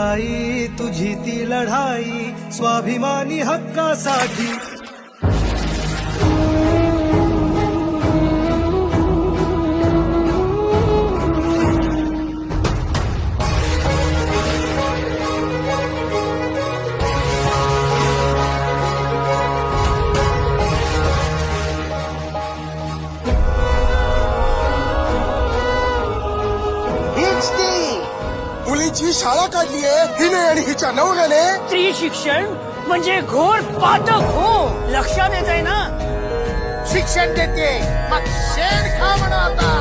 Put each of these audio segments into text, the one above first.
अंगाई तुझी ती लढाई स्वाभिमानी हक्कासाठी. मुलीची शाळा काढली आहे हिने आणि हिच्या नवऱ्याने. स्त्री शिक्षण म्हणजे घोर पातक हो. लक्षात येत आहे ना. शिक्षण देते मग शेण खा म्हणा आता.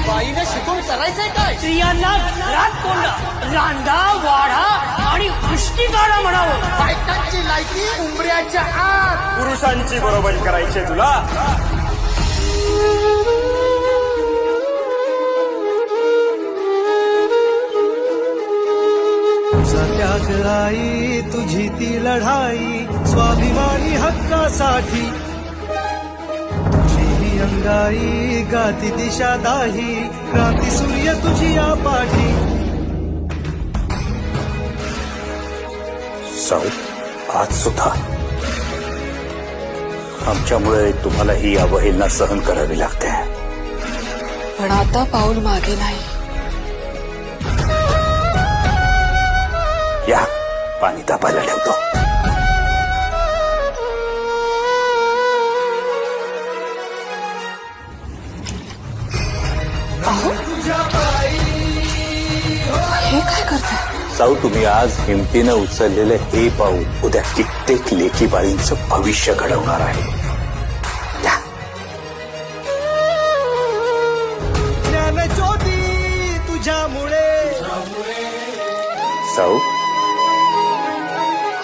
बाईने शिकून करायचंय काय. स्त्रियांना घरात कोंडा, रांधा वाढा आणि उष्टी काढा म्हणावं. बायकांची लायकी उंबऱ्याच्या आत. पुरुषांची बरोबरी करायची तुला. त्याग आई तुझी ती लढाई स्वाभिमानी हक्कासाठी. तुझी ही अंगाई गाती दिशा दाही क्रांती सूर्य तुझी या पाठी. साऊ, आज सुद्धा आमच्यामुळे तुम्हाला ही अवहेलना सहन करावी लागते. पण आता पाऊल मागे नाही. या पाणी तापायला ठेवतो. हे काय करताय. साऊ, तुम्ही आज हिमतीनं उचललेलं हे पाऊल उद्या कित्येक लेकी बाळींचं भविष्य घडवणार आहे. या. ज्ञानज्योती तुझ्यामुळे. साऊ,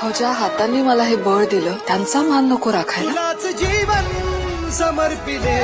हो, ज्या हातांनी मला हे बळ दिलं त्यांचा मान नको राखायला. तुलाच जीवन समर्पिले.